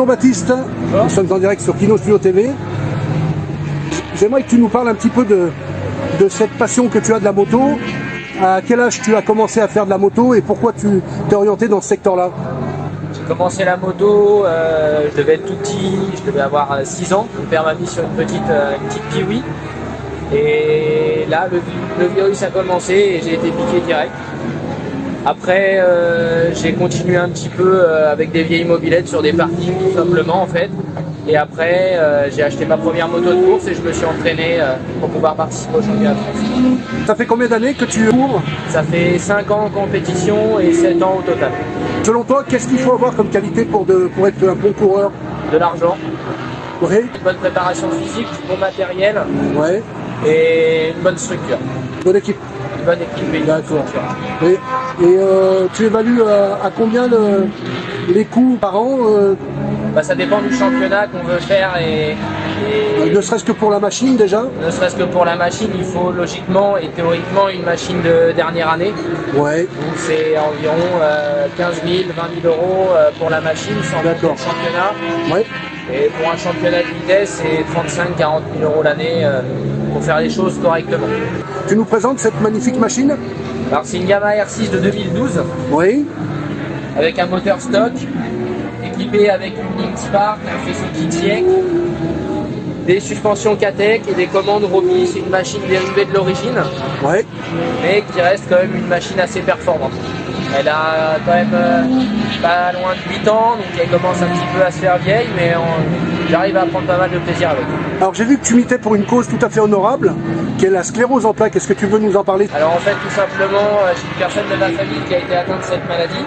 Bonjour Baptiste, nous sommes en direct sur Kino Studio TV. J'aimerais que tu nous parles un petit peu de cette passion que tu as de la moto. À quel âge tu as commencé à faire de la moto et pourquoi tu t'es orienté dans ce secteur-là? J'ai commencé la moto, je devais être tout petit, je devais avoir 6 ans. Mon père m'a mis sur une petite Piwi. Et là, le virus a commencé et j'ai été piqué direct. Après, j'ai continué un petit peu avec des vieilles mobylettes sur des parkings, tout simplement en fait. Et après, j'ai acheté ma première moto de course et je me suis entraîné pour pouvoir participer au championnat de France. Ça fait combien d'années que tu cours? Ça fait 5 ans en compétition et 7 ans au total. Selon toi, qu'est-ce qu'il faut avoir comme qualité pour être un bon coureur? De l'argent, Oui. une bonne préparation physique, du bon matériel Ouais. et une bonne structure. Bonne équipe. Une bonne équipe et une bonne D'accord. structure. Et tu évalues à combien les coûts par an Ça dépend du championnat qu'on veut faire et ne serait-ce que pour la machine déjà? ne serait-ce que pour la machine, il faut logiquement et théoriquement une machine de dernière année. Ouais. Donc c'est environ 15 000, 20 000 euros pour la machine sans compter le championnat. Ouais. Et pour un championnat de vitesse, c'est 35 40 000 euros l'année pour faire les choses correctement. Tu nous présentes cette magnifique machine? Alors c'est une Yamaha R6 de 2012 Oui. avec un moteur stock, équipé avec une ligne Spark, un faisceau Kitiek, des suspensions Katech et des commandes Robi. C'est une machine dérivée de l'origine, Ouais. mais qui reste quand même une machine assez performante. Elle a quand même pas loin de 8 ans, donc elle commence un petit peu à se faire vieille, mais j'arrive à prendre pas mal de plaisir avec. Alors j'ai vu que tu militais pour une cause tout à fait honorable, qui est la sclérose en plaques. Est-ce que tu veux nous en parler? Alors en fait, tout simplement, j'ai une personne de ma famille qui a été atteinte de cette maladie.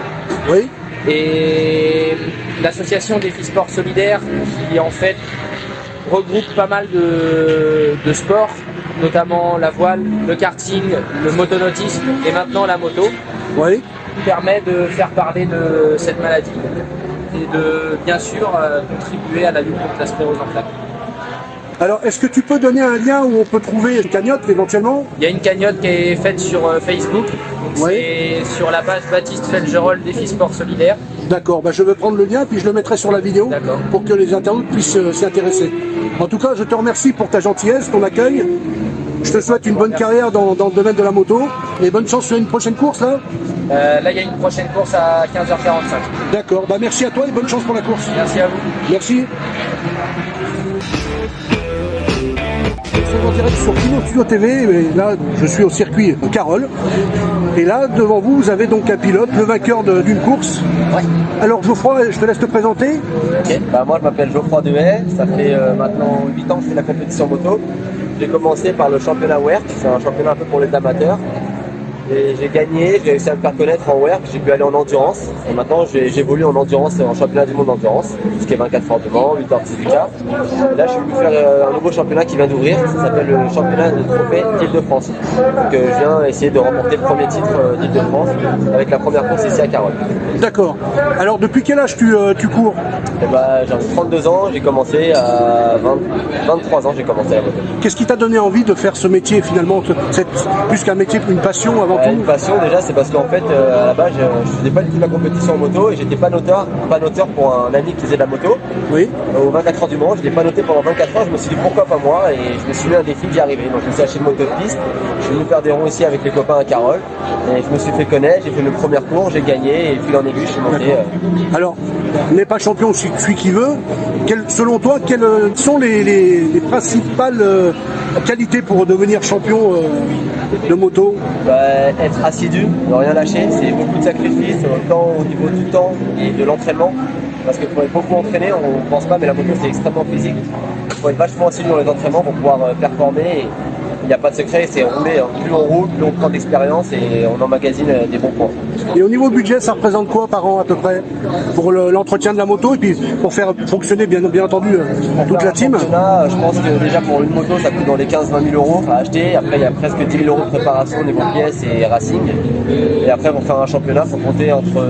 Oui. Et l'association Défi Sport Solidaire, qui en fait regroupe pas mal de sports, notamment la voile, le karting, le motonautisme et maintenant la moto, Oui. permet de faire parler de cette maladie et de bien sûr contribuer à la lutte contre la sclérose en plaques. Alors est-ce que tu peux donner un lien où on peut trouver une cagnotte éventuellement? Il y a une cagnotte qui est faite sur Facebook, donc Oui. c'est sur la page Baptiste Felgerol Défi Sport Solidaire. D'accord, je vais prendre le lien puis je le mettrai sur la vidéo pour que les internautes puissent s'y intéresser. En tout cas, je te remercie pour ta gentillesse, ton accueil. Je te souhaite une bonne carrière dans le domaine de la moto et bonne chance sur une prochaine course là. Là, il y a une prochaine course à 15h45. D'accord, merci à toi et bonne chance pour la course. Merci à vous. Merci. Nous sommes en direct sur Kino Studio TV et là je suis au circuit Carole et là devant vous vous avez donc un pilote, le vainqueur d'une course. Ouais. Alors Geoffroy, je te laisse te présenter. Ok. Moi je m'appelle Geoffroy Dehaye, ça fait maintenant 8 ans que je fais la compétition moto. J'ai commencé par le championnat WERC, c'est un championnat un peu pour les amateurs. Et j'ai gagné, j'ai réussi à me faire connaître en WERC, j'ai pu aller en endurance. Et maintenant j'évolue en endurance, en championnat du monde d'endurance, ce qui est 24 heures de Mans, 8 heures du Cap. Et là je suis venu faire un nouveau championnat qui vient d'ouvrir, ça s'appelle le championnat de trophée d'Île-de-France. Donc je viens essayer de remporter le premier titre d'Île-de-France avec la première course ici à Carole. D'accord. Alors depuis quel âge tu cours? J'ai 32 ans, j'ai commencé à 23 ans, j'ai commencé à la moto. Qu'est-ce qui t'a donné envie de faire ce métier finalement? C'est plus qu'un métier, une passion avant tout? Une passion déjà, c'est parce qu'en fait à la base je faisais pas du tout la compétition en moto et j'étais pas noteur pour un ami qui faisait de la moto. Oui. Aux 24 heures du Mans, je l'ai pas noté pendant 24 heures, je me suis dit pourquoi pas moi et je me suis mis un défi d'y arriver. Donc je me suis acheté une moto de piste, je suis venu faire des ronds ici avec les copains à Carole et je me suis fait connaître, j'ai fait mes premières courses, j'ai gagné et fil en aiguille je suis monté. Alors, n'est pas champion celui qui veut. Selon toi, quelles sont les principales qualités pour devenir champion de moto? Être assidu, ne rien lâcher, c'est beaucoup de sacrifices, autant au niveau du temps et de l'entraînement. Parce qu'il faut être beaucoup entraîné, on ne pense pas, mais la moto c'est extrêmement physique. Il faut être vachement assidu dans les entraînements pour pouvoir performer. Et il n'y a pas de secret, c'est rouler. Plus on roule, plus on prend d'expérience et on emmagasine des bons points. Et au niveau budget, ça représente quoi par an à peu près pour l'entretien de la moto et puis pour faire fonctionner bien entendu toute la team? Je pense que déjà pour une moto ça coûte dans les 15-20 000 euros à acheter. Après il y a presque 10 000 euros de préparation niveau pièces et racing. Et après pour faire un championnat, il faut compter entre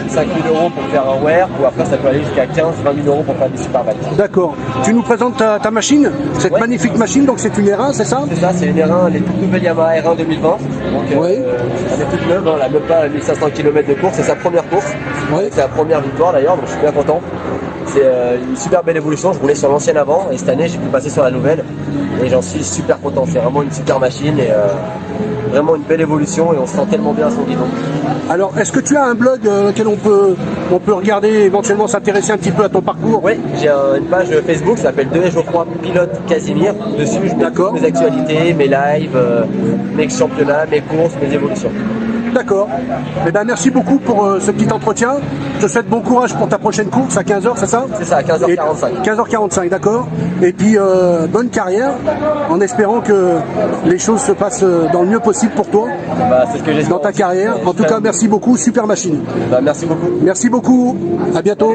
5 000 euros pour faire un WERC ou après ça peut aller jusqu'à 15-20 000 euros pour faire des superbikes. D'accord. Tu nous présentes ta machine, cette magnifique machine, donc c'est une R1, c'est ça? C'est ça, c'est une R1, les toutes nouvelles Yamaha R1 2020. Donc oui. Elle est toute neuve, elle n'a même pas 1500 km de course, c'est sa première course. Oui. C'est sa première victoire d'ailleurs, donc je suis bien content. C'est une super belle évolution. Je roulais sur l'ancienne avant et cette année j'ai pu passer sur la nouvelle et j'en suis super content. C'est vraiment une super machine et vraiment une belle évolution et on se sent tellement bien à son guidon. Alors, est-ce que tu as un blog auquel on peut regarder, éventuellement s'intéresser un petit peu à ton parcours? Oui, j'ai une page Facebook qui s'appelle 2 Geoffroy Pilote Casimir. Dessus, je mets toutes mes actualités, mes lives, mes championnats, mes courses, mes évolutions. D'accord. Eh ben, merci beaucoup pour ce petit entretien. Je te souhaite bon courage pour ta prochaine course à 15h, c'est ça? C'est ça, à 15h45. 15h45, d'accord. Et puis, bonne carrière, en espérant que les choses se passent dans le mieux possible pour toi, C'est ce que j'espère. dans ta carrière. En tout cas, merci beaucoup, super machine. Merci beaucoup. Merci beaucoup, à bientôt.